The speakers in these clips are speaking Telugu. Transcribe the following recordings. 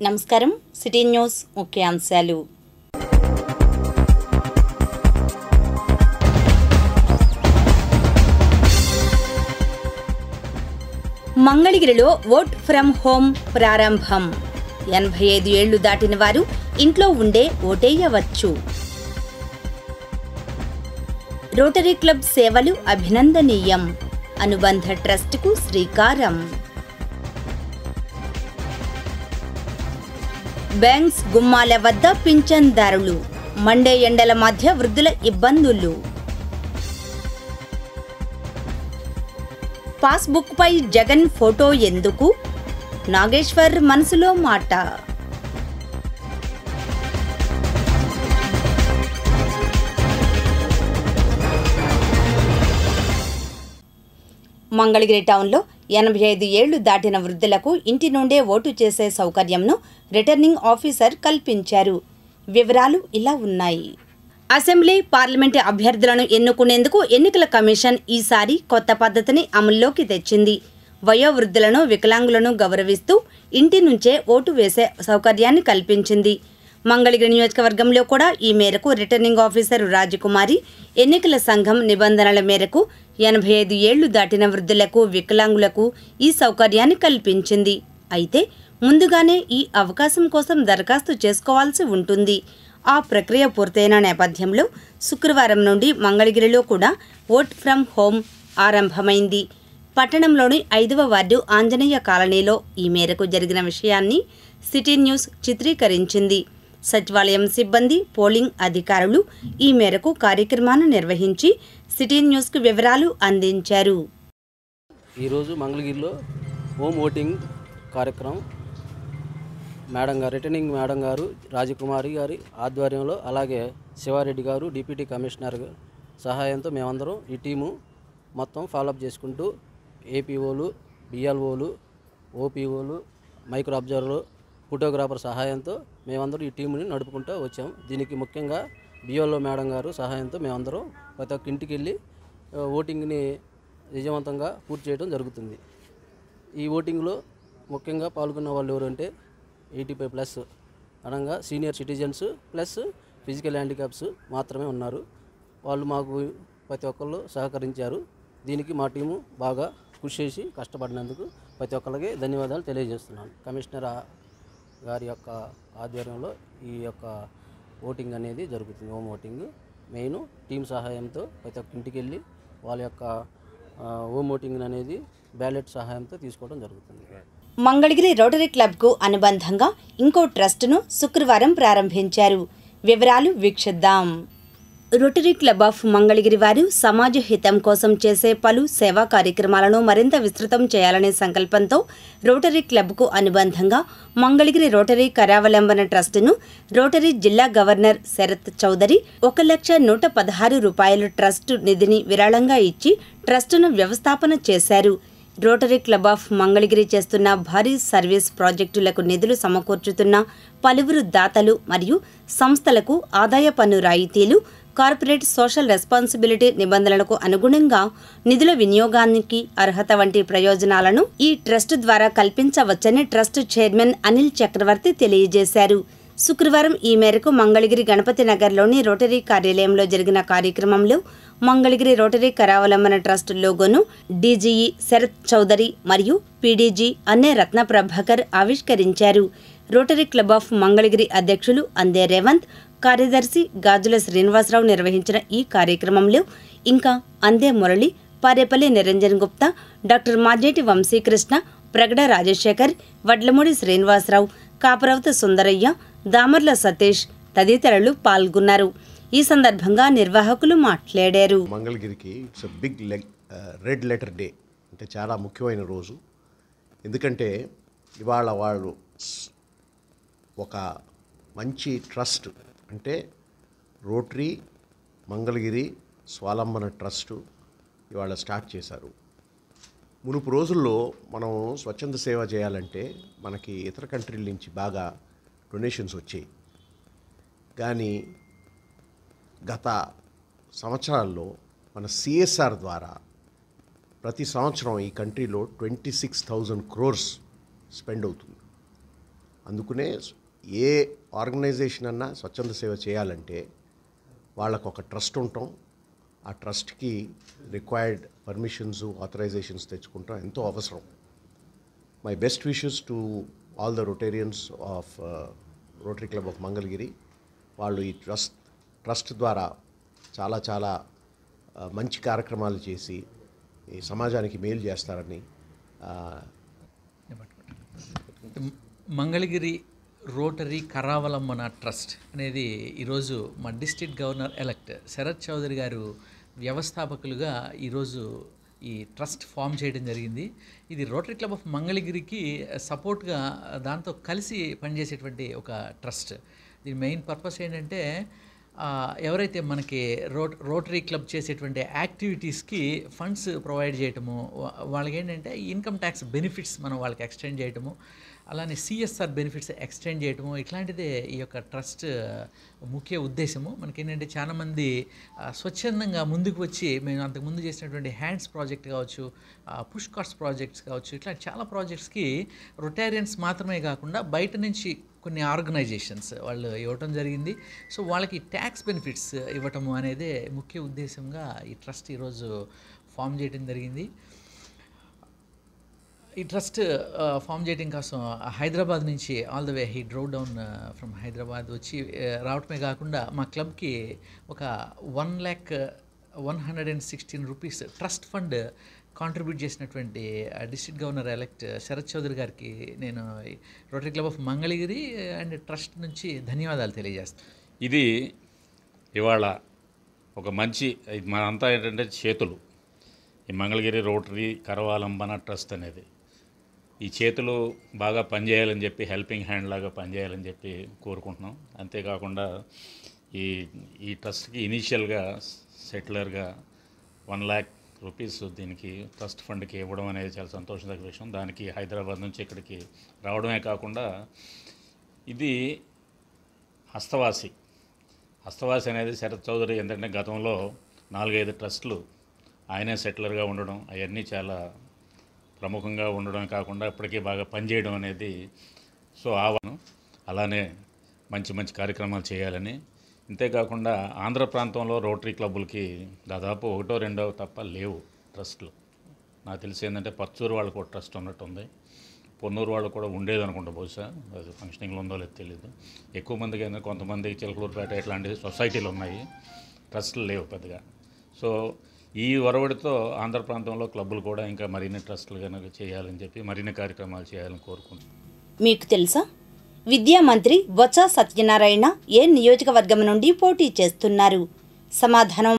నమస్కారం. సిటీ న్యూస్ ముఖ్యాంశాలు. మంగళగిరిలో వర్క్ ఫ్రమ్ హోమ్ ప్రారంభం. 85 ఏళ్లు దాటిన వారు ఇంట్లో ఉండే ఓటేయవచ్చు. రోటరీ క్లబ్ సేవలు అభినందనీయం. అనుబంధ ట్రస్టుకు శ్రీకారం. బ్యాంక్స్ గుమ్మాల వద్ద పింఛన్దారులు. మండే ఎండల మధ్య వృద్ధుల ఇబ్బందులు. పాస్బుక్ పై జగన్ ఫోటో ఎందుకు? నాగేశ్వర్ మనసులో మాట. మంగళగిరి టౌన్లో 85 ఏళ్లు దాటిన వృద్ధులకు ఇంటి నుండే ఓటు చేసే సౌకర్యంను రిటర్నింగ్ ఆఫీసర్ కల్పించారు. వివరాలు ఇలా ఉన్నాయి. అసెంబ్లీ, పార్లమెంటు అభ్యర్థులను ఎన్నుకునేందుకు ఎన్నికల కమిషన్ ఈసారి కొత్త పద్ధతిని అమల్లోకి తెచ్చింది. వయోవృద్ధులను, వికలాంగులను గౌరవిస్తూ ఇంటి నుంచే ఓటు వేసే సౌకర్యాన్ని కల్పించింది. మంగళగిరి నియోజకవర్గంలో కూడా ఈ మేరకు రిటర్నింగ్ ఆఫీసర్ రాజకుమారి ఎన్నికల సంఘం నిబంధనల మేరకు 85 ఏళ్లు దాటిన వృద్ధులకు, వికలాంగులకు ఈ సౌకర్యాన్ని కల్పించింది. అయితే ముందుగానే ఈ అవకాశం కోసం దరఖాస్తు చేసుకోవాల్సి ఉంటుంది. ఆ ప్రక్రియ పూర్తయిన నేపథ్యంలో శుక్రవారం నుండి మంగళగిరిలో కూడా వర్క్ ఫ్రమ్ హోమ్ ఆరంభమైంది. పట్టణంలోని 5వ వార్డు ఆంజనేయ కాలనీలో ఈ మేరకు జరిగిన విషయాన్ని సిటీ న్యూస్ చిత్రీకరించింది. సచివాలయం సిబ్బంది, పోలింగ్ అధికారులు ఈ మేరకు కార్యక్రమాన్ని నిర్వహించి సిటీ న్యూస్కు వివరాలు అందించారు. ఈరోజు మంగళగిరిలో హోమ్ ఓటింగ్ కార్యక్రమం రిటర్నింగ్ మేడం గారు రాజకుమారి గారి ఆధ్వర్యంలో, అలాగే శివారెడ్డి గారు డిప్యూటీ కమిషనర్ సహాయంతో మేమందరం ఈ టీము మొత్తం ఫాలోఅప్ చేసుకుంటూ ఏపీఓలు, బిఎల్ఓలు, ఓపీఓలు, మైక్రో అబ్జర్వర్లు, ఫోటోగ్రాఫర్ సహాయంతో మేమందరం ఈ టీముని నడుపుకుంటూ వచ్చాం. దీనికి ముఖ్యంగా బిఎల్ఓ మేడం గారు సహాయంతో మేమందరం ప్రతి ఒక్క ఇంటికి వెళ్ళి ఓటింగ్ని విజయవంతంగా పూర్తి చేయడం జరుగుతుంది. ఈ ఓటింగ్లో ముఖ్యంగా పాల్గొన్న వాళ్ళు ఎవరంటే 85+ అనగా senior citizens plus physical handicaps మాత్రమే ఉన్నారు. వాళ్ళు మాకు ప్రతి ఒక్కళ్ళు సహకరించారు. దీనికి మా టీము బాగా కృషి చేసి కష్టపడినందుకు ప్రతి ఒక్కరికి ధన్యవాదాలు తెలియజేస్తున్నాను. కమిషనర్ గారి యొక్క ఆధ్వర్యంలో ఈ యొక్క ఓటింగ్ అనేది జరుగుతుంది. హోమ్ ఓటింగ్ మెయిన్ టీం సహాయంతో ప్రతి ఒక్క ఇంటికి వెళ్ళి వాళ్ళ యొక్క హోమ్ ఓటింగ్ అనేది బ్యాలెట్ సహాయంతో తీసుకోవడం జరుగుతుంది. మంగళగిరి రోటరీ క్లబ్కు అనుబంధంగా ఇంకో ట్రస్టును శుక్రవారం ప్రారంభించారు. వివరాలు వీక్షిద్దాం. రోటరీ క్లబ్ ఆఫ్ మంగళగిరి వారు సమాజ హితం కోసం చేసే పలు సేవా కార్యక్రమాలను మరింత విస్తృతం చేయాలనే సంకల్పంతో రోటరీ క్లబ్కు అనుబంధంగా మంగళగిరి రోటరీ కరావలంబన ట్రస్టును రోటరీ జిల్లా గవర్నర్ శరత్ చౌదరి 1,116 రూపాయల ట్రస్టు నిధిని విరాళంగా ఇచ్చి ట్రస్టును వ్యవస్థాపన చేశారు. రోటరీ క్లబ్ ఆఫ్ మంగళగిరి చేస్తున్న భారీ సర్వీస్ ప్రాజెక్టులకు నిధులు సమకూర్చుతున్న పలువురు దాతలు మరియు సంస్థలకు ఆదాయ పన్ను రాయితీలు, కార్పొరేట్ సోషల్ రెస్పాన్సిబిలిటీ నిబంధనలకు అనుగుణంగా నిధుల వినియోగానికి అర్హత వంటి ప్రయోజనాలను ఈ ట్రస్ట్ ద్వారా కల్పించవచ్చని ట్రస్ట్ చైర్మన్ అనిల్ చక్రవర్తి తెలియజేశారు. శుక్రవారం ఈ మేరకు మంగళగిరి గణపతి నగర్లోని రోటరీ కార్యాలయంలో జరిగిన కార్యక్రమంలో మంగళగిరి రోటరీ కరావలంబన ట్రస్ట్ లోగోను డీజీఈ శరత్ చౌదరి మరియు పీడీజీ అన్నే రత్న ప్రభాకర్ ఆవిష్కరించారు. రోటరీ క్లబ్ ఆఫ్ మంగళగిరి అధ్యక్షులు అందే రేవంత్, కార్యదర్శి గాజుల శ్రీనివాసరావు నిర్వహించిన ఈ కార్యక్రమంలో ఇంకా అందే మురళి, పారేపల్లి నిరంజన్ గుప్తా, డాక్టర్ మాజేటి వంశీకృష్ణ, ప్రగడ రాజశేఖర్, వడ్లమూడి శ్రీనివాసరావు, కాపరవత సుందరయ్య, దామర్ల సతీష్ తదితరులు పాల్గొన్నారు. ఈ సందర్భంగా నిర్వాహకులు మాట్లాడారు. మంగళగిరికి it's big red letter day, అంటే చాలా ముఖ్యమైన రోజు. ఎందుకంటే ఇవాళ వాళ్ళు ఒక మంచి ట్రస్ట్, అంటే రోటరీ మంగళగిరి స్వాలంబన ట్రస్టు ఇవాళ స్టార్ట్ చేశారు. మునుపు రోజుల్లో మనం స్వచ్ఛంద సేవ చేయాలంటే మనకి ఇతర కంట్రీల నుంచి బాగా డొనేషన్స్ వచ్చాయి. కానీ గత సంవత్సరాల్లో మన సిఎస్ఆర్ ద్వారా ప్రతి సంవత్సరం ఈ కంట్రీలో 26,000 crores స్పెండ్ అవుతుంది. అందుకనే ఏ ఆర్గనైజేషన్ అన్నా స్వచ్ఛంద సేవ చేయాలంటే వాళ్ళకు ఒక ట్రస్ట్ ఉంటాం, ఆ ట్రస్ట్కి రిక్వైర్డ్ పర్మిషన్స్ ఆథరైజేషన్స్ తెచ్చుకుంటాం ఎంతో అవసరం. My best wishes to all the Rotarians of rotary Club of Mangalagiri. వాళ్ళు ఈ ట్రస్ట్ ద్వారా చాలా మంచి కార్యక్రమాలు చేసి ఈ సమాజానికి మేలు చేస్తారని. మంగళగిరి రోటరీ కరావలంబన ట్రస్ట్ అనేది ఈరోజు మా district governor elect Sharath Chaudhary garu వ్యవస్థాపకులుగా ఈరోజు ఈ ట్రస్ట్ ఫామ్ చేయడం జరిగింది. ఇది రోటరీ క్లబ్ ఆఫ్ మంగళగిరికి సపోర్ట్గా దాంతో కలిసి పనిచేసేటువంటి ఒక ట్రస్ట్. దీని మెయిన్ పర్పస్ ఏంటంటే ఎవరైతే మనకి రోటరీ క్లబ్ చేసేటువంటి యాక్టివిటీస్కి ఫండ్స్ ప్రొవైడ్ చేయటము, వాళ్ళకి ఏంటంటే ఇన్కమ్ ట్యాక్స్ బెనిఫిట్స్ మనం వాళ్ళకి ఎక్స్టెండ్ చేయటము, అలానే సిఎస్ఆర్ బెనిఫిట్స్ ఎక్స్టెండ్ చేయటము, ఇట్లాంటిదే ఈ యొక్క ట్రస్ట్ ముఖ్య ఉద్దేశము. మనకేంటంటే చాలామంది స్వచ్ఛందంగా ముందుకు వచ్చి మేము అంతకుముందు చేసినటువంటి హ్యాండ్స్ ప్రాజెక్ట్ కావచ్చు, పుష్ కార్ట్స్ ప్రాజెక్ట్స్ కావచ్చు, ఇట్లా చాలా ప్రాజెక్ట్స్కి రొటారియన్స్ మాత్రమే కాకుండా బయట నుంచి కొన్ని ఆర్గనైజేషన్స్ వాళ్ళు ఇవ్వటం జరిగింది. సో వాళ్ళకి ట్యాక్స్ బెనిఫిట్స్ ఇవ్వటము అనేది ముఖ్య ఉద్దేశంగా ఈ ట్రస్ట్ ఈరోజు ఫామ్ చేయడం జరిగింది. ఈ ట్రస్ట్ ఫామ్ చేయడం కోసం హైదరాబాద్ నుంచి all the way he drove down from Hyderabad వచ్చి రావటమే కాకుండా మా క్లబ్కి ఒక 1,116 రూపీస్ ట్రస్ట్ ఫండ్ కాంట్రిబ్యూట్ చేసినటువంటి district governor elect Sharath Chaudhary గారికి నేను Rotary Club of Mangalagiri and trust నుంచి ధన్యవాదాలు తెలియజేస్తాను. ఇది ఇవాళ ఒక మంచి మనంతా ఏంటంటే చేతులు, ఈ మంగళగిరి రోటరీ కరవాలంబన ట్రస్ట్ అనేది ఈ చేతులు బాగా పనిచేయాలని చెప్పి హెల్పింగ్ హ్యాండ్ లాగా పనిచేయాలని చెప్పి కోరుకుంటున్నాం. అంతేకాకుండా ఈ ట్రస్ట్కి ఇనీషియల్గా సెటిలర్గా 1 lakh రూపీస్ దీనికి ట్రస్ట్ ఫండ్కి ఇవ్వడం అనేది చాలా సంతోషదగ్గ విషయం. దానికి హైదరాబాద్ నుంచి ఇక్కడికి రావడమే కాకుండా ఇది హస్తవాసి అనేది శరత్ చౌదరి ఏంటంటే గతంలో 4-5 ట్రస్టులు ఆయనే సెటిలర్గా ఉండడం, అవన్నీ చాలా ప్రముఖంగా ఉండడం కాకుండా ఇప్పటికీ బాగా పనిచేయడం అనేది. సో అలానే మంచి కార్యక్రమాలు చేయాలని. అంతేకాకుండా ఆంధ్ర ప్రాంతంలో రోటరీ క్లబ్బులకి దాదాపు 1-2 తప్ప లేవు ట్రస్టులు. నాకు తెలిసి ఏంటంటే పర్చూరు వాళ్ళకు ఒక ట్రస్ట్ ఉన్నట్టుంది, పొన్నూరు వాళ్ళు కూడా ఉండేది అనుకుంటా, బహుశా అది ఫంక్షనింగ్లో ఉందో లేదో తెలియదు. ఎక్కువ మందికి ఏంటంటే కొంతమంది చిలకలూరుపేట ఇట్లాంటి సొసైటీలు ఉన్నాయి, ట్రస్టులు లేవు పెద్దగా. సో ఈ ఒరవడితో ఆంధ్ర ప్రాంతంలో క్లబ్బులు కూడా ఇంకా మరిన్ని ట్రస్టులు కనుక చేయాలని చెప్పి మరిన్ని కార్యక్రమాలు చేయాలని కోరుకుంటున్నాను. మీకు తెలుసా, విద్యా మంత్రి బొత్స సత్యనారాయణ ఏ నియోజకవర్గం నుండి పోటీ చేస్తున్నారు? సమాధానం,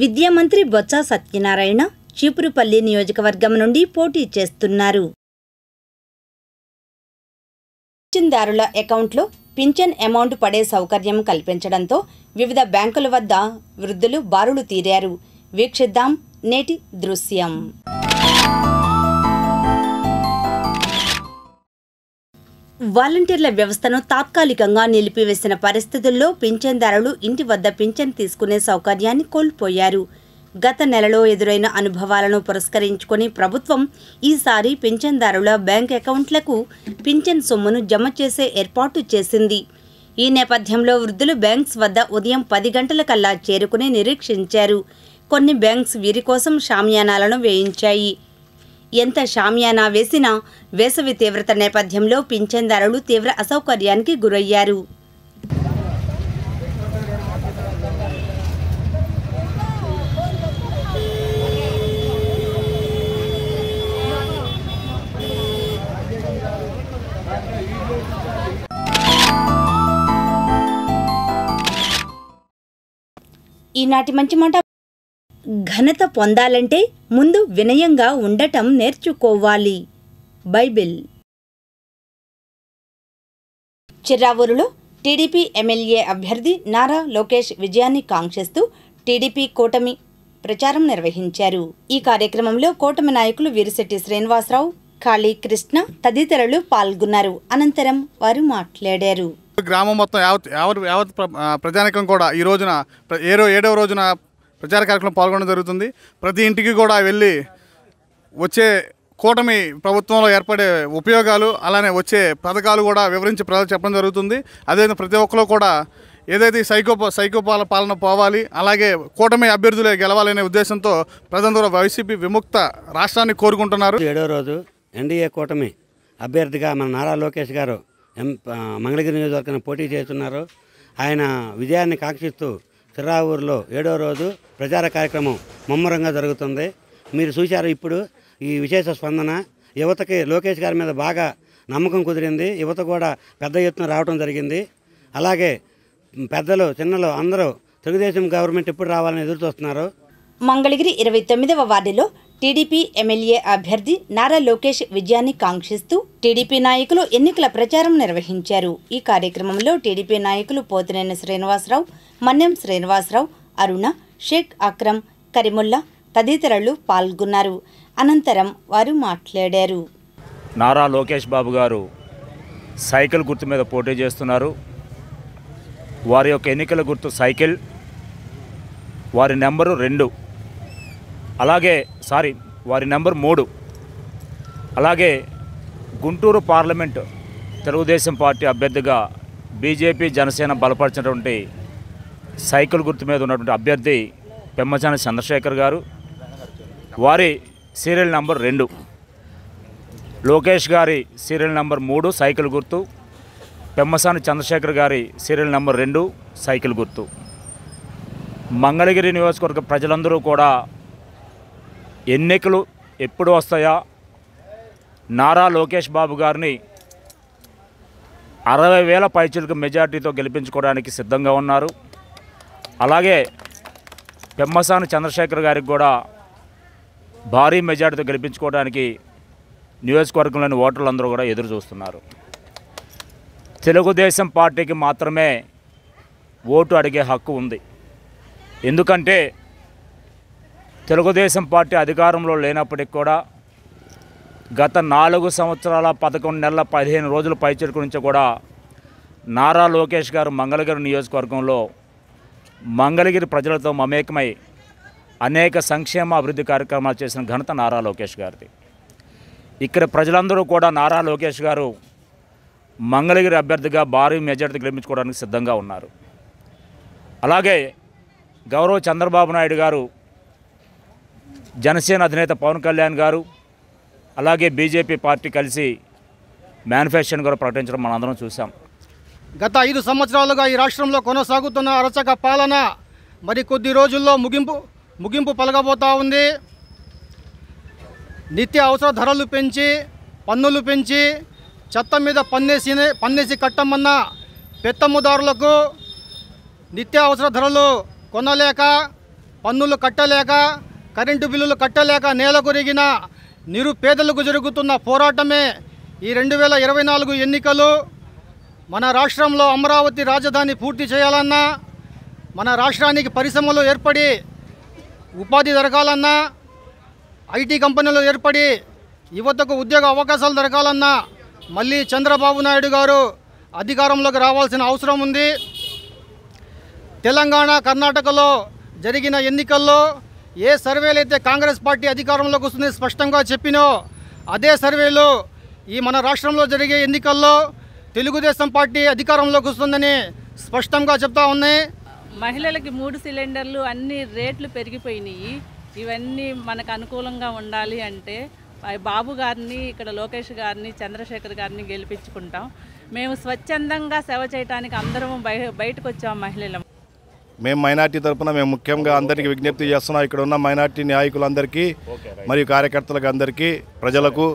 విద్యా మంత్రి బొత్స సత్యనారాయణ చీపురుపల్లి నియోజకవర్గం నుండి పోటీ చేస్తున్నారు. పింఛన్దారుల అకౌంట్లో పింఛన్ అమౌంట్ పడే సౌకర్యం కల్పించడంతో వివిధ బ్యాంకుల వద్ద వృద్ధులు బారులు తీరారు. వీక్షిద్దాం నేటి దృశ్యం. వాలంటీర్ల వ్యవస్థను తాత్కాలికంగా నిలిపివేసిన పరిస్థితుల్లో పింఛన్దారులు ఇంటి వద్ద పింఛన్ తీసుకునే సౌకర్యాన్ని కోల్పోయారు. గత నెలలో ఎదురైన అనుభవాలను పురస్కరించుకొని ప్రభుత్వం ఈసారి పింఛన్దారుల బ్యాంక్ అకౌంట్లకు పింఛన్ సొమ్మును జమ చేసే ఏర్పాటు చేసింది. ఈ నేపథ్యంలో వృద్ధులు బ్యాంక్స్ వద్ద ఉదయం 10 గంటలకల్లా చేరుకుని నిరీక్షించారు. కొన్ని బ్యాంక్స్ వీరి కోసం షామియానాలను వేయించాయి. ఎంత షామియానా వేసినా వేసవి తీవ్రత నేపథ్యంలో పింఛన్దారులు తీవ్ర అసౌకర్యానికి గురయ్యారు. ఈనాటి మంచి మాట, ఘనత పొందాలంటే ముందు వినయంగా ఉండటం నేర్చుకోవాలి. బైబిల్. చిర్రావూరులో టీడీపీ ఎమ్మెల్యే అభ్యర్థి నారా లోకేష్ విజయాన్ని కాంక్షిస్తూ టీడీపీ కూటమి ప్రచారం నిర్వహించారు. ఈ కార్యక్రమంలో కూటమి నాయకులు వీరిశెట్టి శ్రీనివాసరావు, కాళీ కృష్ణ తదితరులు పాల్గొన్నారు. అనంతరం వారు మాట్లాడారు. గ్రామం మొత్తం యావత్ ప్రజానికం కూడా ఈ రోజున 7వ రోజున ప్రచార కార్యక్రమం పాల్గొనడం జరుగుతుంది. ప్రతి ఇంటికి కూడా వెళ్ళి వచ్చే కూటమి ప్రభుత్వంలో ఏర్పడే ఉపయోగాలు అలానే వచ్చే పథకాలు కూడా వివరించి ప్రజలు చెప్పడం జరుగుతుంది. అదేవిధంగా ప్రతి ఒక్కరు కూడా ఏదైతే సైకోపాల పాలన పోవాలి, అలాగే కూటమి అభ్యర్థులే గెలవాలనే ఉద్దేశంతో ప్రజలందరూ వైసీపీ విముక్త రాష్ట్రాన్ని కోరుకుంటున్నారు. 7వ రోజు ఎన్డీఏ కూటమి అభ్యర్థిగా మన నారా లోకేష్ గారు మంగళగిరి నియోజకవర్గాన్ని పోటీ చేస్తున్నారు. ఆయన విజయాన్ని కాంక్షిస్తూ సిర్రావూరులో 7వ రోజు ప్రచార కార్యక్రమం ముమ్మరంగా జరుగుతుంది. మీరు చూశారు ఇప్పుడు ఈ విశేష స్పందన. యువతకి లోకేష్ గారి మీద బాగా నమ్మకం కుదిరింది. యువత కూడా పెద్ద ఎత్తున రావడం జరిగింది. అలాగే పెద్దలు చిన్నలు అందరూ తెలుగుదేశం గవర్నమెంట్ ఎప్పుడు రావాలని ఎదురు చూస్తున్నారు. మంగళగిరి 29వ వార్డులో టీడీపీ ఎమ్మెల్యే అభ్యర్థి నారా లోకేష్ విజయాన్ని కాంక్షిస్తూ టీడీపీ నాయకులు ఎన్నికల ప్రచారం నిర్వహించారు. ఈ కార్యక్రమంలో టీడీపీ నాయకులు పోతినేని శ్రీనివాసరావు, మన్యం శ్రీనివాసరావు, అరుణ, షేక్ అక్రమ్, కరిముల్లా తదితరులు పాల్గొన్నారు. అనంతరం వారు మాట్లాడారు. నారా లోకేష్ బాబు గారు సైకిల్ గుర్తు మీద పోటీ చేస్తున్నారు. వారి యొక్క ఎన్నికల గుర్తు సైకిల్, వారి నెంబరు 2, అలాగే వారి నెంబర్ 3. అలాగే గుంటూరు పార్లమెంటు తెలుగుదేశం పార్టీ అభ్యర్థిగా బీజేపీ జనసేన బలపరిచినటువంటి సైకిల్ గుర్తు మీద ఉన్నటువంటి అభ్యర్థి పెమ్మసాని చంద్రశేఖర్ గారు, వారి సీరియల్ నెంబర్ 2. లోకేష్ గారి సీరియల్ నెంబర్ 3 సైకిల్ గుర్తు, పెమ్మసాని చంద్రశేఖర్ గారి సీరియల్ నెంబర్ 2 సైకిల్ గుర్తు. మంగళగిరి నియోజకవర్గ ప్రజలందరూ కూడా ఎన్నికలు ఎప్పుడు వస్తాయా, నారా లోకేష్ బాబు గారిని 60,000 పైచిలకు మెజార్టీతో గెలిపించుకోవడానికి సిద్ధంగా ఉన్నారు. అలాగే పెమ్మసాని చంద్రశేఖర్ గారికి కూడా భారీ మెజార్టీతో గెలిపించుకోవడానికి నియోజకవర్గంలోని ఓటర్లందరూ కూడా ఎదురు చూస్తున్నారు. తెలుగుదేశం పార్టీకి మాత్రమే ఓటు అడిగే హక్కు ఉంది. ఎందుకంటే తెలుగుదేశం పార్టీ అధికారంలో లేనప్పటికి కూడా గత 4 సంవత్సరాల 11 నెలల 15 రోజుల పైచిలకు నుంచి కూడా నారా లోకేష్ గారు మంగళగిరి నియోజకవర్గంలో మంగళగిరి ప్రజలతో మమేకమై అనేక సంక్షేమ అభివృద్ధి కార్యక్రమాలు చేసిన ఘనత నారా లోకేష్ గారిది. ఇక్కడ ప్రజలందరూ కూడా నారా లోకేష్ గారు మంగళగిరి అభ్యర్థిగా భారీ మెజార్టీ గెలిపించుకోవడానికి సిద్ధంగా ఉన్నారు. అలాగే గౌరవ చంద్రబాబు నాయుడు గారు, జనసేన అధినేత పవన్ కళ్యాణ్ గారు, అలాగే బీజేపీ పార్టీ కలిసి మేనిఫెస్టోని కూడా ప్రకటించడం మనందరం చూసాం. గత 5 సంవత్సరాలుగా ఈ రాష్ట్రంలో కొనసాగుతున్న అరచక పాలన మరి కొద్ది రోజుల్లో ముగింపు పలకబోతూ ఉంది. నిత్య అవసర ధరలు పెంచి, పన్నులు పెంచి, చెత్త మీద పన్నేసి కట్టమన్న పెత్తమ్ముదారులకు నిత్య అవసర ధరలు కొనలేక, పన్నులు కట్టలేక, కరెంటు బిల్లులు కట్టలేక నేల కొరిగిన నిరుపేదలకు జరుగుతున్న పోరాటమే ఈ 2024 ఎన్నికలు. మన రాష్ట్రంలో అమరావతి రాజధాని పూర్తి చేయాలన్నా, మన రాష్ట్రానికి పరిశ్రమలు ఏర్పడి ఉపాధి దొరకాలన్నా, ఐటీ కంపెనీలు ఏర్పడి యువతకు ఉద్యోగ అవకాశాలు దొరకాలన్నా మళ్ళీ చంద్రబాబు నాయుడు గారు అధికారంలోకి రావాల్సిన అవసరం ఉంది. తెలంగాణ, కర్ణాటకలో జరిగిన ఎన్నికల్లో ఏ సర్వేలు అయితే కాంగ్రెస్ పార్టీ అధికారంలోకి వస్తుంది స్పష్టంగా చెప్పినో అదే సర్వేలు ఈ మన రాష్ట్రంలో జరిగే ఎన్నికల్లో తెలుగుదేశం పార్టీ అధికారంలోకి వస్తుందని స్పష్టంగా చెప్తా ఉన్నాయి. మహిళలకి 3 సిలిండర్లు అన్ని రేట్లు పెరిగిపోయినాయి. ఇవన్నీ మనకు అనుకూలంగా ఉండాలి అంటే బాబు గారిని, ఇక్కడ లోకేష్ గారిని, చంద్రశేఖర్ గారిని గెలిపించుకుంటాం. మేము స్వచ్ఛందంగా సేవ చేయడానికి అందరం బయటకు వచ్చాం. మహిళలు మేము మైనార్టీ తరఫున మేము ముఖ్యంగా అందరికీ విజ్ఞప్తి చేస్తున్నాం. ఇక్కడ ఉన్న మైనార్టీ నాయకులందరికీ మరియు కార్యకర్తలకు అందరికీ ప్రజలకు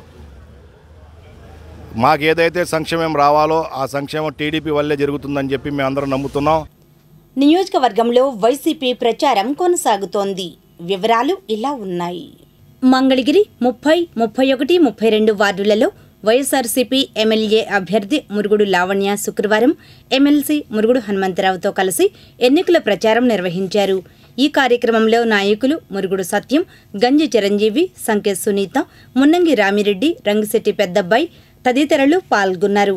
మాకు ఏదైతే సంక్షేమం రావాలో ఆ సంక్షేమం టీడీపీ వల్లే జరుగుతుందని చెప్పి మేము అందరం నమ్ముతున్నాం. నియోజకవర్గంలో వైసీపీ ప్రచారం కొనసాగుతోంది. వివరాలు ఇలా ఉన్నాయి. మంగళగిరి 30, 31, 32 వార్డులలో వైఎస్ఆర్సీపీ ఎమ్మెల్యే అభ్యర్థి మురుగుడు లావణ్య శుక్రవారం ఎమ్మెల్సీ మురుగుడు హనుమంతరావుతో కలిసి ఎన్నికల ప్రచారం నిర్వహించారు. ఈ కార్యక్రమంలో నాయకులు మురుగుడు సత్యం, గంజి చిరంజీవి, సంకే సునీత, మున్నంగి రామిరెడ్డి, రంగిశెట్టి పెద్దబ్బాయి తదితరులు పాల్గొన్నారు.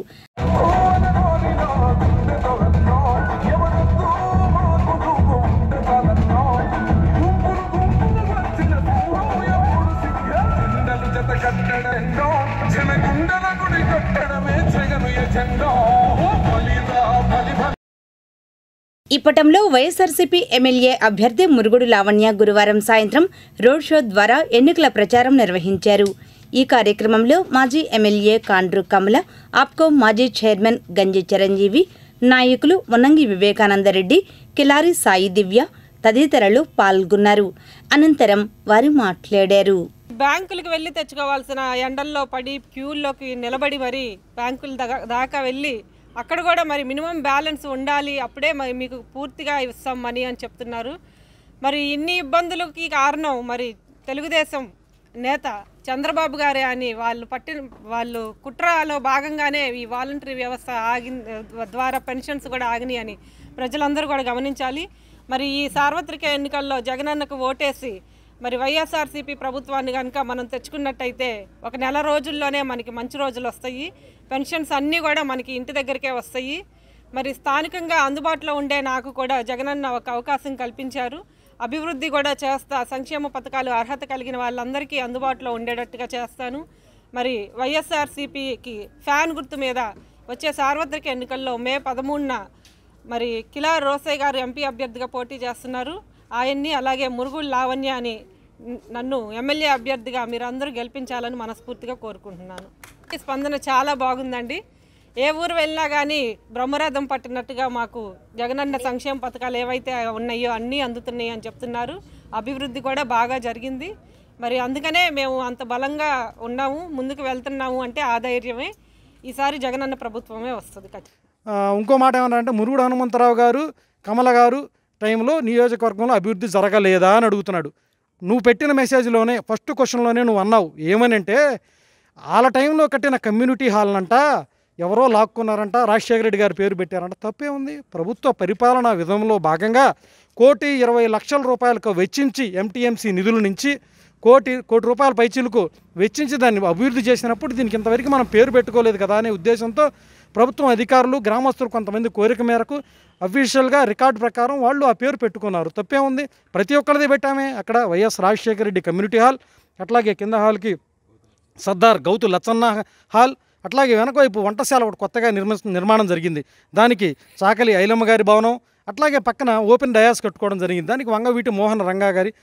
కట్టడ ఇప్పటంలో వైఎస్ఆర్సీపీ ఎమ్మెల్యే అభ్యర్థి మురుగుడు లావణ్య గురువారం సాయంత్రం రోడ్ షో ద్వారా ఎన్నికల ప్రచారం నిర్వహించారు. ఈ కార్యక్రమంలో మాజీ ఎమ్మెల్యే కాండ్రు కమల, ఆప్కో మాజీ చైర్మన్ గంజి చిరంజీవి, నాయకులు మున్నంగి వివేకానందరెడ్డి, కిలారి సాయి దివ్య తదితరులు పాల్గొన్నారు. అనంతరం వారు మాట్లాడారు. బ్యాంకులకు వెళ్ళి తెచ్చుకోవాల్సిన ఎండల్లో పడి క్యూల్లోకి నిలబడి మరి బ్యాంకుల దాకా వెళ్ళి అక్కడ కూడా మరి మినిమం బ్యాలెన్స్ ఉండాలి, అప్పుడే మరి మీకు పూర్తిగా ఇస్తాం మనీ అని చెప్తున్నారు. మరి ఇన్ని ఇబ్బందులకి కారణం మరి తెలుగుదేశం నేత చంద్రబాబు గారే అని వాళ్ళు కుట్రలో భాగంగానే ఈ వాలంటరీ వ్యవస్థ ద్వారా పెన్షన్స్ కూడా ఆగినాయి అని ప్రజలందరూ కూడా గమనించాలి. మరి ఈ సార్వత్రిక ఎన్నికల్లో జగనన్నకు ఓటేసి మరి వైఎస్ఆర్సీపీ ప్రభుత్వాన్ని కనుక మనం తెచ్చుకున్నట్టయితే ఒక నెల రోజుల్లోనే మనకి మంచి రోజులు వస్తాయి. పెన్షన్స్ అన్నీ కూడా మనకి ఇంటి దగ్గరికే వస్తాయి. మరి స్థానికంగా అందుబాటులో ఉండే నాకు కూడా జగనన్న ఒక అవకాశం కల్పించారు. అభివృద్ధి కూడా చేస్తా, సంక్షేమ పథకాలు అర్హత కలిగిన వాళ్ళందరికీ అందుబాటులో ఉండేటట్టుగా చేస్తాను. మరి వైఎస్ఆర్సీపీకి ఫ్యాన్ గుర్తు మీద వచ్చే సార్వత్రిక ఎన్నికల్లో మే 13న మరి కిలారి రోసయ్య గారు ఎంపీ అభ్యర్థిగా పోటీ చేస్తున్నారు. ఆయన్ని అలాగే మురుగుడు లావణ్య అని నన్ను ఎమ్మెల్యే అభ్యర్థిగా మీరందరూ గెలిపించాలని మనస్ఫూర్తిగా కోరుకుంటున్నాను. స్పందన చాలా బాగుందండి. ఏ ఊరు వెళ్ళినా కానీ బ్రహ్మరథం పట్టినట్టుగా మాకు జగనన్న సంక్షేమ పథకాలు ఏవైతే ఉన్నాయో అన్నీ అందుతున్నాయి అని చెప్తున్నారు. అభివృద్ధి కూడా బాగా జరిగింది. మరి అందుకనే మేము అంత బలంగా ఉన్నాము, ముందుకు వెళ్తున్నాము అంటే ఆ ధైర్యమే. ఈసారి జగనన్న ప్రభుత్వమే వస్తుంది. ఇంకో మాట ఏమన్నా అంటే మురుగుడు హనుమంతరావు గారు, కమల గారు టైంలో నియోజకవర్గంలో అభివృద్ధి జరగలేదా అని అడుగుతున్నాడు. నువ్వు పెట్టిన మెసేజ్లోనే ఫస్ట్ క్వశ్చన్లోనే నువ్వు అన్నావు ఏమనంటే వాళ్ళ టైంలో కట్టిన కమ్యూనిటీ హాల్నంట ఎవరో లాక్కున్నారంట, రాజశేఖర రెడ్డి గారి పేరు పెట్టారంట. తప్పే ఉంది. ప్రభుత్వ పరిపాలనా విధంలో భాగంగా 1,20,00,000 రూపాయలకు వెచ్చించి ఎంటీఎంసీ నిధుల నుంచి కోటి రూపాయల పైచీలకు వెచ్చించి దాన్ని అభివృద్ధి చేసినప్పుడు దీనికి ఇంతవరకు మనం పేరు పెట్టుకోలేదు కదా అనే ఉద్దేశంతో ప్రభుత్వం అధికారులు, గ్రామస్తులు కొంతమంది కోరిక మేరకు అఫీషియల్గా రికార్డు ప్రకారం వాళ్ళు ఆ పేరు పెట్టుకున్నారు. తప్పే ఉంది. ప్రతి ఒక్కరిది పెట్టామే. అక్కడ YS Rajasekhara Reddy community hall, అట్లాగే కింద హాల్కి సర్దార్ గౌతు లచ్చన్న హాల్, అట్లాగే వెనకవైపు వంటశాల ఒకటి కొత్తగా నిర్మాణం జరిగింది. దానికి చాకలి ఐలమ్మ గారి భవనం, అట్లాగే పక్కన ఓపెన్ డయాస్ కట్టుకోవడం జరిగింది. దానికి వంగవీటి మోహన్ రంగా గారి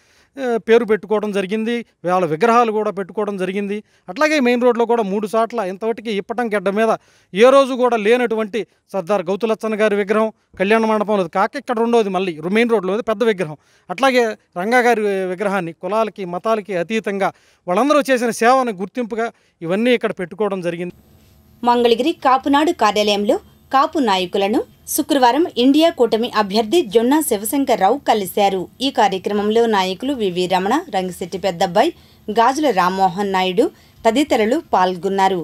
పేరు పెట్టుకోవడం జరిగింది. వాళ్ళ విగ్రహాలు కూడా పెట్టుకోవడం జరిగింది. అట్లాగే మెయిన్ రోడ్లో కూడా 3 చోట్ల ఇంతవరకు ఇప్పటం గడ్డ మీద ఏ రోజు కూడా లేనటువంటి సర్దార్ గౌతులచ్చన్న గారి విగ్రహం కళ్యాణ మండపంలో కాక ఇక్కడ రెండోది మళ్ళీ మెయిన్ రోడ్లో పెద్ద విగ్రహం. అట్లాగే రంగా గారి విగ్రహాన్ని కులాలకి మతాలకి అతీతంగా వాళ్ళందరూ చేసిన సేవను గుర్తింపుగా ఇవన్నీ ఇక్కడ పెట్టుకోవడం జరిగింది. మంగళగిరి కాపునాడు కార్యాలయంలో కాపు నాయకులను శుక్రవారం ఇండియా కూటమి అభ్యర్థి జొన్నా శివశంకర్రావు కలిశారు. ఈ కార్యక్రమంలో నాయకులు వివి రమణ, రంగిశెట్టి పెద్దబ్బాయి, గాజుల రామ్మోహన్ నాయుడు తదితరులు పాల్గొన్నారు.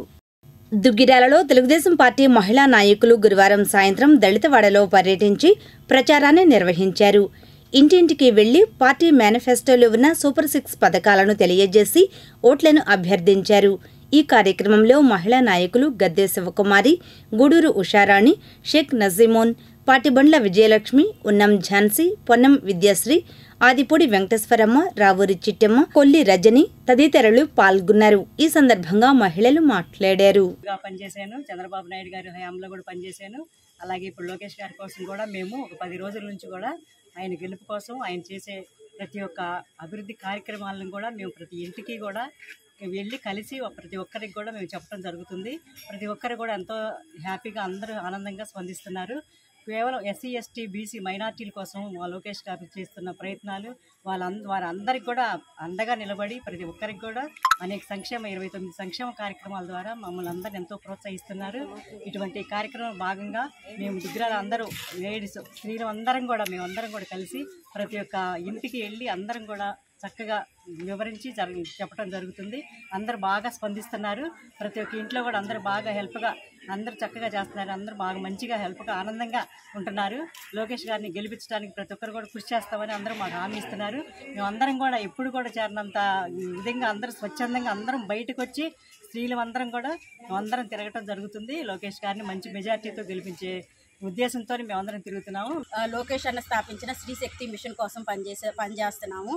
దుగ్గిరాలలో తెలుగుదేశం పార్టీ మహిళా నాయకులు గురువారం సాయంత్రం దళితవాడలో పర్యటించి ప్రచారాన్ని నిర్వహించారు. ఇంటింటికి వెళ్లి పార్టీ మేనిఫెస్టోలో ఉన్న సూపర్ 6 పథకాలను తెలియజేసి ఓట్లను అభ్యర్థించారు. ఈ కార్యక్రమంలో మహిళా నాయకులు గద్దె శివకుమారి, గూడూరు ఉషారాణి, షేక్ నజీమోన్, పాటిబండ్ల విజయలక్ష్మి, ఉన్నం ఝాన్సీ, పొన్నం విద్యాశ్రీ, ఆదిపూడి వెంకటేశ్వరమ్మ, రావూరి చిట్టమ్మ, కొల్లి రజని తదితరులు పాల్గొన్నారు. ఈ సందర్భంగా మహిళలు మాట్లాడారు. పనిచేశాను, చంద్రబాబు నాయుడు గారి హయాంలో కూడా పనిచేశాను. అలాగే ఇప్పుడు లోకేష్ గారి కోసం కూడా మేము ఒక 10 రోజుల నుంచి కూడా ఆయన గెలుపు కోసం ఆయన చేసే ప్రతి ఒక్క అభివృద్ధి కార్యక్రమాలను కూడా మేము ప్రతి ఇంటికి కూడా వెళ్ళి కలిసి ప్రతి ఒక్కరికి కూడా మేము చెప్పడం జరుగుతుంది. ప్రతి ఒక్కరు కూడా ఎంతో హ్యాపీగా అందరూ ఆనందంగా స్పందిస్తున్నారు. కేవలం ఎస్సీ, ఎస్టీ, బీసీ మైనార్టీల కోసం లోకేష్ గారు చేస్తున్న ప్రయత్నాలు వారందరికీ కూడా అండగా నిలబడి ప్రతి ఒక్కరికి కూడా అనేక 29 సంక్షేమ కార్యక్రమాల ద్వారా మమ్మల్ని అందరిని ఎంతో ప్రోత్సహిస్తున్నారు. ఇటువంటి కార్యక్రమం భాగంగా మేము దుగ్గిరాల అందరూ లేడీస్ స్త్రీలు అందరం కూడా మేమందరం కూడా కలిసి ప్రతి ఒక్క ఇంటికి వెళ్ళి అందరం కూడా చక్కగా వివరించి చెప్పడం జరుగుతుంది. అందరూ బాగా స్పందిస్తున్నారు. ప్రతి ఒక్క ఇంట్లో కూడా అందరూ బాగా హెల్ప్గా అందరూ చక్కగా చేస్తున్నారు. అందరూ బాగా మంచిగా హెల్ప్గా ఆనందంగా ఉంటున్నారు. లోకేష్ గారిని గెలిపించడానికి ప్రతి ఒక్కరు కూడా కృషి చేస్తామని అందరూ మాకు హామీ ఇస్తున్నారు. మేమందరం కూడా ఎప్పుడు కూడా చేరినంత విధంగా అందరూ స్వచ్ఛందంగా అందరం బయటకు వచ్చి స్త్రీలు అందరం కూడా మేమందరం తిరగటం జరుగుతుంది. లోకేష్ గారిని మంచి మెజార్టీతో గెలిపించే ఉద్దేశంతో మేమందరం తిరుగుతున్నాము. లోకేష్ అన్న స్థాపించిన స్త్రీ శక్తి మిషన్ కోసం పనిచేస్తున్నాము.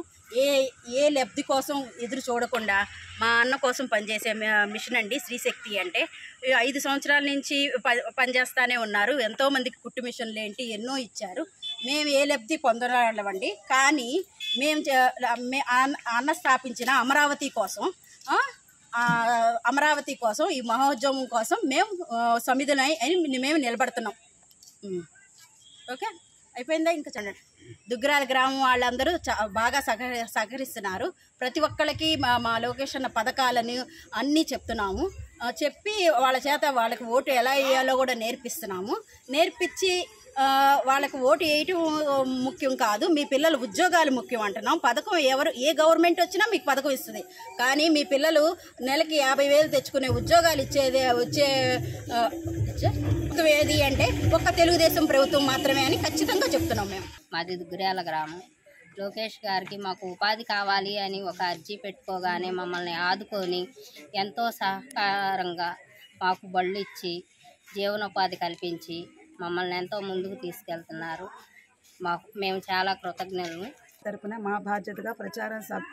ఏ లబ్ధి కోసం ఎదురు చూడకుండా మా అన్న కోసం పనిచేసే మిషన్ అండి స్త్రీ శక్తి అంటే. 5 సంవత్సరాల నుంచి పనిచేస్తూనే ఉన్నారు. ఎంతోమందికి కుట్టు మిషన్లు ఏంటి ఎన్నో ఇచ్చారు. మేము ఏ లబ్ధి పొందలేవండి. కానీ మేము అన్న స్థాపించిన అమరావతి కోసం ఈ మహోద్యమం కోసం మేము సమిధులై మేము నిలబడుతున్నాం. ఓకే, అయిపోయిందా? ఇంకా చూడండి, దుగ్గరాల గ్రామం వాళ్ళందరూ బాగా సహకరిస్తున్నారు. ప్రతి ఒక్కళ్ళకి మా లోకేష్ అన్న పథకాలను అన్నీ చెప్తున్నాము. చెప్పి వాళ్ళ చేత వాళ్ళకి ఓటు ఎలా వేయాలో కూడా నేర్పించి వాళ్ళకి ఓటు వేయటం ముఖ్యం కాదు, మీ పిల్లల ఉద్యోగాలు ముఖ్యం అంటున్నాం. పథకం ఏ గవర్నమెంట్ వచ్చినా మీకు పథకం ఇస్తుంది, కానీ మీ పిల్లలు నెలకి 50,000 తెచ్చుకునే ఉద్యోగాలు వచ్చే ఏది అంటే ఒక్క తెలుగుదేశం ప్రభుత్వం మాత్రమే అని ఖచ్చితంగా చెప్తున్నాం. మేము మాది దుగ్గరాల గ్రామం. లోకేష్ గారికి మాకు ఉపాధి కావాలి అని ఒక అర్జీ పెట్టుకోగానే మమ్మల్ని ఆదుకొని ఎంతో సహకారంగా మాకు బళ్ళు ఇచ్చి జీవనోపాధి కల్పించి మమ్మల్ని ఎంతో ముందుకు తీసుకెళ్తున్నారు. మేము చాలా కృతజ్ఞులు. తరపున మా బాధ్యతగా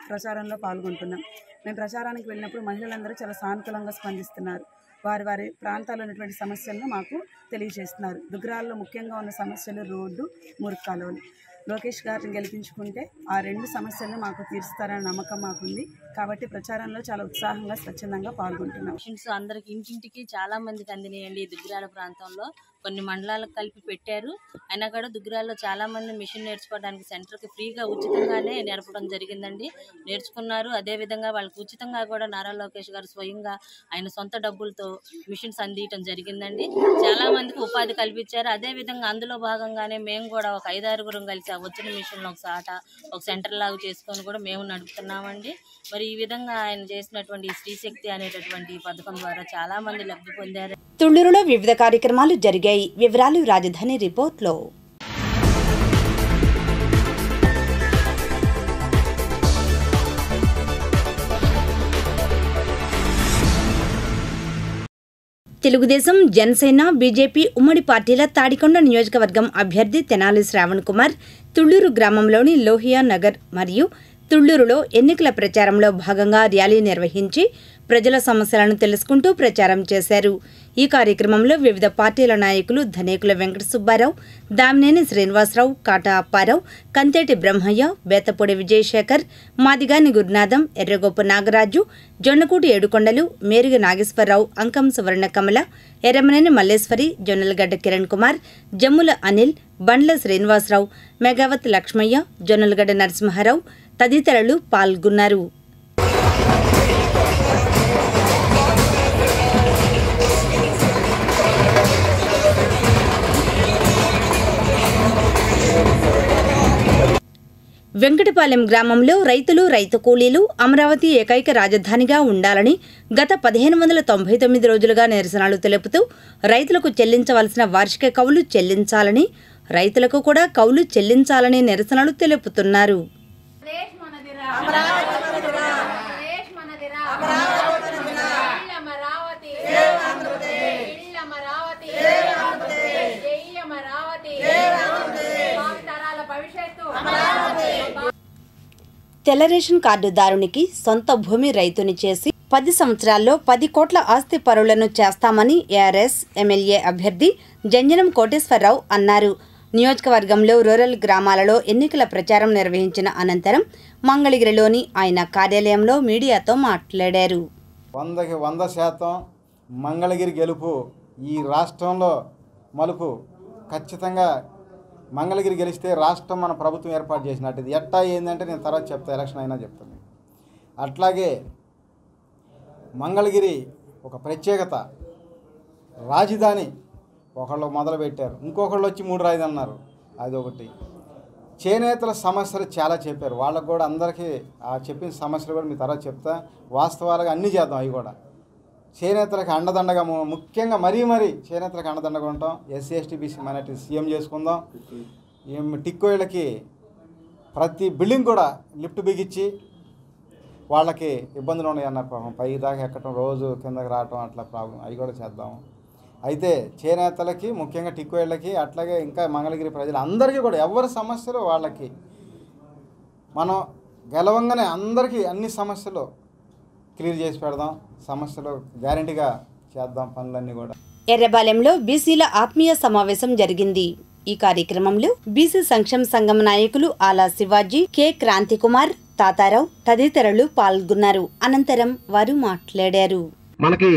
ప్రచారంలో పాల్గొంటున్నాం. మేము ప్రచారానికి వెళ్ళినప్పుడు మహిళలందరూ చాలా సానుకూలంగా స్పందిస్తున్నారు. వారి ప్రాంతాల్లో ఉన్నటువంటి సమస్యలను మాకు తెలియజేస్తున్నారు. దుగ్గరాల్లో ముఖ్యంగా ఉన్న సమస్యలు రోడ్డు, మురికి కాలువలు. లోకేష్ గారిని గెలిపించుకుంటే ఆ 2 సమస్యలను మాకు తీరుస్తారనే నమ్మకం మాకుంది. కాబట్టి ప్రచారంలో చాలా ఉత్సాహంగా స్వచ్ఛందంగా పాల్గొంటున్నాం. మిషన్స్ అందరికి ఇంటింటికి చాలా మందికి అందినాయండి. దుగ్గరాల ప్రాంతంలో కొన్ని మండలాలకు కలిపి పెట్టారు. అయినా కూడా దుగ్గరాల్లో చాలా మంది మిషన్ నేర్చుకోవడానికి సెంటర్కి ఫ్రీగా ఉచితంగానే నేర్పడం జరిగిందండి. నేర్చుకున్నారు. అదేవిధంగా వాళ్ళకి ఉచితంగా కూడా నారా లోకేష్ గారు స్వయంగా ఆయన సొంత డబ్బులతో మిషన్స్ అందించడం జరిగిందండి. చాలా మందికి ఉపాధి కల్పించారు. అదేవిధంగా అందులో భాగంగానే మేము కూడా ఒక 5-6 కలిసి వచ్చిన మిషన్లు ఒక సెంటర్ లాగా చేసుకొని కూడా మేము నడుపుతున్నామండి. మరి ఈ విధంగా ఆయన చేసినటువంటి శ్రీశక్తి అనేటటువంటి పథకం ద్వారా చాలా మంది లబ్ధి పొందారు. తుళ్లూరులో వివిధ కార్యక్రమాలు జరిగాయి. వివరాలు రాజధాని రిపోర్ట్లో. తెలుగుదేశం, జనసేన, బీజేపీ ఉమ్మడి పార్టీల తాడికొండ నియోజకవర్గం అభ్యర్థి తెనాలి శ్రావణ్ కుమార్ తుళ్లూరు గ్రామంలోని లోహియా నగర్ మరియు తుళ్లూరులో ఎన్నికల ప్రచారంలో భాగంగా ర్యాలీ నిర్వహించి ప్రజల సమస్యలను తెలుసుకుంటూ ప్రచారం చేశారు. ఈ కార్యక్రమంలో వివిధ పార్టీల నాయకులు ధనేకుల వెంకట సుబ్బారావు, దామినేని శ్రీనివాసరావు, కాటా అప్పారావు, కంతేటి బ్రహ్మయ్య, బేతపూడి విజయశేఖర్, మాదిగాని గురునాథం, ఎర్రగొప్ప నాగరాజు, జొన్నకూటి ఏడుకొండలు, మేరుగ నాగేశ్వరరావు, అంకం సువర్ణ కమల, ఎర్రమనేని మల్లేశ్వరి, జొన్నలగడ్డ కిరణ్ కుమార్, జమ్ముల అనిల్, బండ్ల శ్రీనివాసరావు, మెగావత్ లక్ష్మయ్య, జొన్నలగడ్డ నరసింహారావు తదితరులు పాల్గొన్నారు. వెంకటపాలెం గ్రామంలో రైతు కూలీలు అమరావతి ఏకైక రాజధానిగా ఉండాలని గత 1599 రోజులుగా నిరసనలు తెలుపుతూ రైతులకు చెల్లించవలసిన వార్షిక కౌలు చెల్లించాలని, రైతులకు కూడా కౌలు చెల్లించాలని నిరసనలు తెలుపుతున్నారు. తెల్ల రేషన్ కార్డుదారునికి సొంత భూమి రైతుని చేసి 10 సంవత్సరాల్లో 10 కోట్ల ఆస్తి పరులను చేస్తామని ఏఆర్ఎస్ ఎమ్మెల్యే అభ్యర్థి జంజనం కోటేశ్వరరావు అన్నారు. నియోజకవర్గంలో రూరల్ గ్రామాలలో ఎన్నికల ప్రచారం నిర్వహించిన అనంతరం మంగళగిరిలోని ఆయన కార్యాలయంలో మీడియాతో మాట్లాడారు. 100% మంగళగిరి గెలుపు ఈ రాష్ట్రంలో మలుపు. ఖచ్చితంగా మంగళగిరి గెలిస్తే రాష్ట్రం మన ప్రభుత్వం ఏర్పాటు చేసినట్టు. ఇది ఎట్టా ఏంటంటే నేను తర్వాత చెప్తాను, ఎలక్షన్ అయినా చెప్తాను. అట్లాగే మంగళగిరి ఒక ప్రత్యేకత, రాజధాని ఒకళ్ళు మొదలుపెట్టారు, ఇంకొకళ్ళు వచ్చి 3 రాజధాని అన్నారు. అది ఒకటి. చేనేతల సమస్యలు చాలా చెప్పారు, వాళ్ళకు కూడా అందరికీ ఆ చెప్పిన సమస్యలు కూడా మీ తర్వాత చెప్తా. వాస్తవాలుగా అన్నీ చేద్దాం. అవి కూడా చేనేతలకు అండదండగా, ముఖ్యంగా మరీ చేనేతలకు అండదండగా ఉంటాం. SC ST BC minority CM చేసుకుందాం. టిక్కోయిలకి ప్రతి బిల్డింగ్ కూడా లిఫ్ట్ బిగించి వాళ్ళకి ఇబ్బందులు ఉన్నాయన్న పై దాకా ఎక్కడం, రోజు కిందకి రావటం, అట్లా ప్రాబ్లం అవి కూడా చేద్దాం. అయితే చేనేతలకి ముఖ్యంగా టిక్కోయిలకి అట్లాగే ఇంకా మంగళగిరి ప్రజలు అందరికీ కూడా ఎవరి సమస్యలు వాళ్ళకి మనం గెలవంగానే అందరికీ అన్ని సమస్యలు క్లియర్ చేసి పెడదాం. సమస్యలు గ్యారెంటీగా చేద్దాం పనులన్నీ కూడా. ఎర్రబాలెంలో బీసీల ఆత్మీయ సమావేశం జరిగింది. ఈ కార్యక్రమంలో బీసీ సంక్షేమ సంఘం నాయకులు ఆలా శివాజీ, కె క్రాంతికుమార్, తాతారావు తదితరులు పాల్గొన్నారు. అనంతరం వారు మాట్లాడారు. మనకి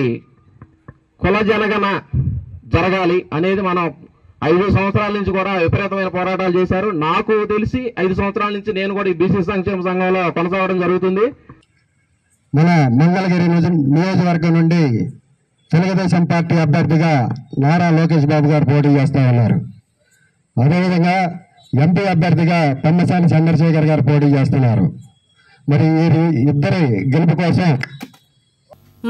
కుల జనగణ జరగాలి అనేది మనం 5 సంవత్సరాల నుంచి కూడా విపరీతమైన పోరాటాలు చేశారు. నాకు తెలిసి 5 సంవత్సరాల నుంచి నేను కూడా ఈ బీసీ సంక్షేమ సంఘంలో కొనసాగడం జరుగుతుంది. మన మంగళగిరి నియోజకవర్గం నుండి తెలుగుదేశం పార్టీ అభ్యర్థిగా నారా లోకేష్ బాబు గారు పోటీ చేస్తూ ఉన్నారు. అదేవిధంగా ఎంపీ అభ్యర్థిగా పెమ్మసాని చంద్రశేఖర్ గారు పోటీ చేస్తున్నారు. మరి ఈ ఇద్దరి గెలుపు కోసం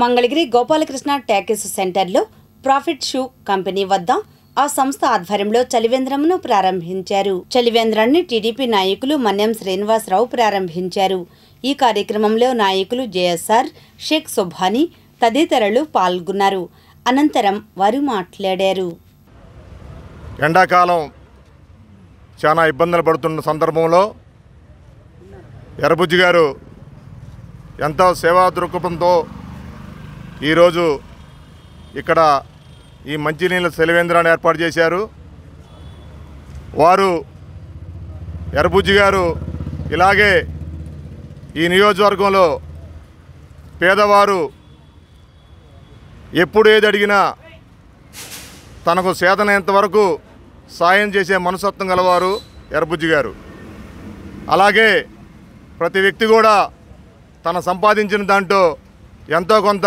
మంగళగిరి గోపాలకృష్ణ టాకీస్ సెంటర్లో ప్రాఫిట్ షూ కంపెనీ వద్ద ఆ సంస్థ ఆధ్వర్యంలో చలివేంద్రంను ప్రారంభించారు. చలివేంద్రాన్ని టీడీపీ నాయకులు మన్యం శ్రీనివాసరావు ప్రారంభించారు. ఈ కార్యక్రమంలో నాయకులు జేఎస్ఆర్, షేక్ సుభాని తదితరులు పాల్గొన్నారు. అనంతరం వారు మాట్లాడారు. ఎండాకాలం చాలా ఇబ్బందులు పడుతున్న సందర్భంలో ఎర్రబుజ్జి గారు ఎంతో సేవా దృక్పథంతో ఈరోజు ఇక్కడ ఈ మంచినీళ్ళ చలివేంద్రాన్ని ఏర్పాటు చేశారు. వారు ఎర్రబుజ్జి గారు ఇలాగే ఈ నియోజకవర్గంలో పేదవారు ఎప్పుడు ఏది అడిగినా తనకు చేతనైనంత వరకు సాయం చేసే మనస్తత్వం గలవారు ఎర్రబుజ్జి గారు. అలాగే ప్రతి వ్యక్తి కూడా తన సంపాదించిన దాంట్లో ఎంతో కొంత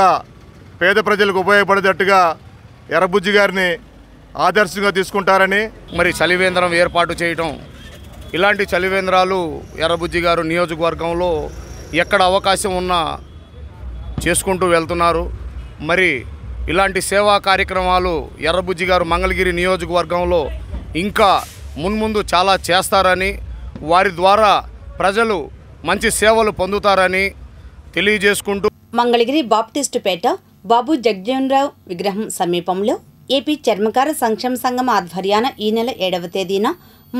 పేద ప్రజలకు ఉపయోగపడేటట్టుగా ఎర్రబుజ్జి గారిని ఆదర్శంగా తీసుకుంటారని మరి చలివేంద్రం ఏర్పాటు చేయటం, ఇలాంటి చలివేంద్రాలు ఎర్రబుజ్జి గారు నియోజకవర్గంలో ఎక్కడ అవకాశం ఉన్నా చేసుకుంటూ వెళ్తున్నారు. మరి ఇలాంటి సేవా కార్యక్రమాలు ఎర్రబుజ్జి గారు మంగళగిరి నియోజకవర్గంలో ఇంకా మున్ముందు చాలా చేస్తారని, వారి ద్వారా ప్రజలు మంచి సేవలు పొందుతారని తెలియజేసుకుంటూ మంగళగిరి బాప్టిస్టుపేట బాబు జగ్జీవన్రావు విగ్రహం సమీపంలో ఏపీ చర్మకార సంక్షేమ సంఘం ఆధ్వర్యాన ఈ నెల 7వ తేదీన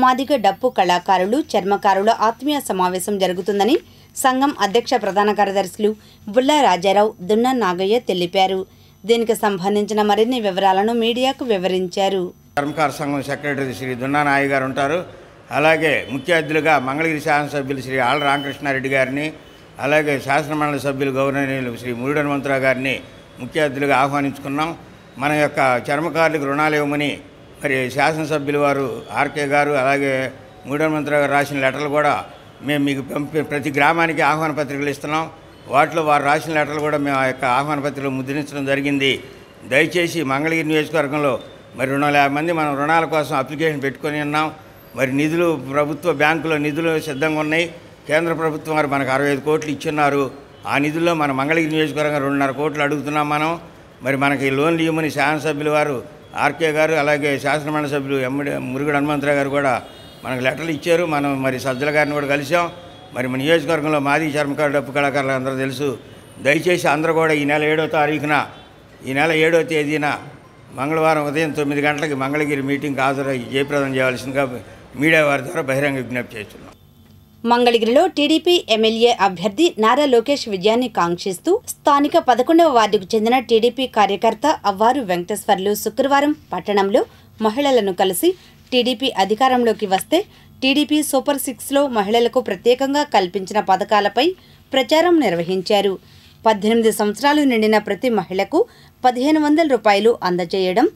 మాదిగ డప్పు కళాకారులు, చర్మకారుల ఆత్మీయ సమావేశం జరుగుతుందని సంఘం అధ్యక్ష ప్రధాన కార్యదర్శులు బుల్లా రాజారావు, దున్నా నాగయ్య తెలిపారు. దీనికి సంబంధించిన మరిన్ని వివరాలను మీడియాకు వివరించారు. చర్మకార సంఘం సెక్రటరీ శ్రీ దున్నా నాగయ్య గారు ఉంటారు. అలాగే ముఖ్య అతిథులుగా మంగళగిరి శాసనసభ్యులు శ్రీ ఆళ్ళ రామకృష్ణారెడ్డి గారిని, అలాగే శాసనమండలి సభ్యులు గౌరవనీయులు శ్రీ మురుడు హనుమంతరావు గారిని ముఖ్య అతిథులుగా ఆహ్వానించుకున్నాం. మన యొక్క చర్మకారులకు రుణాలు ఇవ్వమని మరి శాసనసభ్యులు వారు ఆర్కే గారు, అలాగే మురుడు హనుమంతరావు గారు రాసిన లెటర్లు కూడా మేము మీకు ప్రతి గ్రామానికి ఆహ్వాన పత్రికలు ఇస్తున్నాం. వాటిలో వారు రాసిన లెటర్లు కూడా మేము ఆ యొక్క ఆహ్వాన పత్రికలు ముద్రించడం జరిగింది. దయచేసి మంగళగిరి నియోజకవర్గంలో మరి 250 మంది మనం రుణాల కోసం అప్లికేషన్ పెట్టుకొని ఉన్నాం. మరి నిధులు ప్రభుత్వ బ్యాంకులో నిధులు సిద్ధంగా ఉన్నాయి. కేంద్ర ప్రభుత్వం వారు మనకు 65 కోట్లు ఇచ్చున్నారు. ఆ నిధుల్లో మన మంగళగిరి నియోజకవర్గం 2.5 కోట్లు అడుగుతున్నాం మనం. మరి మనకి లోన్లు ఇవ్వమని శాసనసభ్యులు వారు ఆర్కే గారు, అలాగే శాసనమండలి సభ్యులు మురుగడు హనుమంతరావు గారు కూడా మనకు లెటర్లు ఇచ్చారు. మనం మరి సజ్జల గారిని కూడా కలిసాం. మరి మన నియోజకవర్గంలో మాది చర్మకారు డప్పు కళాకారులు అందరూ తెలుసు. దయచేసి అందరూ కూడా ఈ నెల 7వ తారీఖున, ఈ నెల 7వ తేదీన మంగళవారం ఉదయం 9 గంటలకి మంగళగిరి మీటింగ్కి హాజరై జయప్రదం చేయవలసిందిగా మీడియా వారి ద్వారా బహిరంగ విజ్ఞప్తి చేస్తున్నాం. మంగళగిరిలో టీడీపీ ఎమ్మెల్యే అభ్యర్థి నారా లోకేష్ విజయాన్ని కాంక్షిస్తూ స్థానిక 11వ వార్డుకు చెందిన టీడీపీ కార్యకర్త అవ్వారు వెంకటేశ్వర్లు శుక్రవారం పట్టణంలో మహిళలను కలిసి టీడీపీ అధికారంలోకి వస్తే టీడీపీ సూపర్ 6లో మహిళలకు ప్రత్యేకంగా కల్పించిన పథకాలపై ప్రచారం నిర్వహించారు. 18 సంవత్సరాలు నిండిన ప్రతి మహిళకు 1500 రూపాయలు అందజేయడం,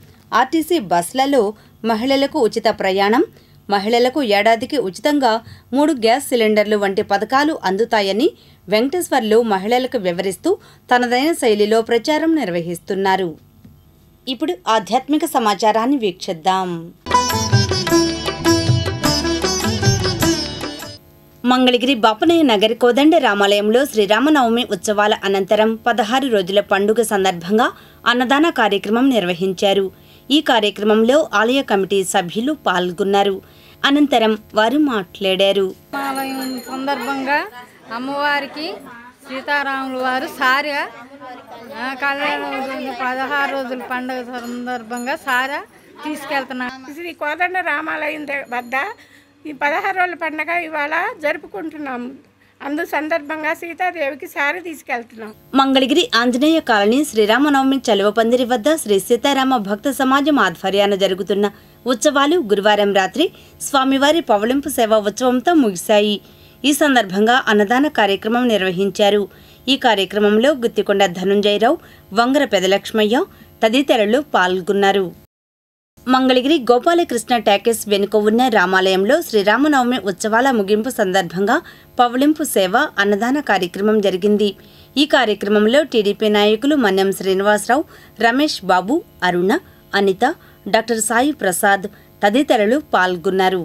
ఆర్టీసీ బస్సులలో మహిళలకు ఉచిత ప్రయాణం, మహిళలకు ఏడాదికి ఉచితంగా 3 గ్యాస్ సిలిండర్లు వంటి పథకాలు అందుతాయని వెంకటేశ్వర్లు మహిళలకు వివరిస్తూ తనదైన శైలిలో ప్రచారం నిర్వహిస్తున్నారు. ఇప్పుడు ఆధ్యాత్మిక సమాచారాన్ని వీక్షిద్దాం. మంగళగిరి బాపనయ్య నగర్ కోదండ రామాలయంలో శ్రీరామనవమి ఉత్సవాల అనంతరం 16 రోజుల పండుగ సందర్భంగా అన్నదాన కార్యక్రమం నిర్వహించారు. ఈ కార్యక్రమంలో ఆలయ కమిటీ సభ్యులు పాల్గొన్నారు. అనంతరం వారు మాట్లాడారు. రామాలయం సందర్భంగా అమ్మవారికి సీతారాముల వారు సారె కళ్యాణం 16 రోజుల పండుగ సందర్భంగా సారె తీసుకెళ్తున్నాం. శ్రీ కోదండ రామాలయం వద్ద ఈ 16 రోజుల పండుగ ఇవాళ జరుపుకుంటున్నాం. అందు సందర్భంగా సీతాదేవికి శారీ తీసుకెళ్తున్నాం. మంగళగిరి ఆంజనేయ కాలనీ శ్రీరామనవమి చలువపందిరి వద్ద శ్రీ సీతారామ భక్త సమాజం ఆధ్వర్యాన జరుగుతున్న ఉత్సవాలు గురువారం రాత్రి స్వామివారి పవళింపు సేవ ఉత్సవంతో ముగిశాయి. ఈ సందర్భంగా అన్నదాన కార్యక్రమం నిర్వహించారు. ఈ కార్యక్రమంలో గుత్తికొండ ధనుంజయరావు, వంగర పెదలక్ష్మయ్య తదితరులు పాల్గొన్నారు. మంగళగిరి గోపాలకృష్ణ టాకీస్ వెనుక ఉన్న రామాలయంలో శ్రీరామనవమి ఉత్సవాల ముగింపు సందర్భంగా పవళింపు సేవ అన్నదాన కార్యక్రమం జరిగింది. ఈ కార్యక్రమంలో టీడీపీ నాయకులు మన్యం శ్రీనివాసరావు, రమేష్ బాబు, అరుణ, అనిత, డాక్టర్ సాయి ప్రసాద్ తదితరులు పాల్గొన్నారు.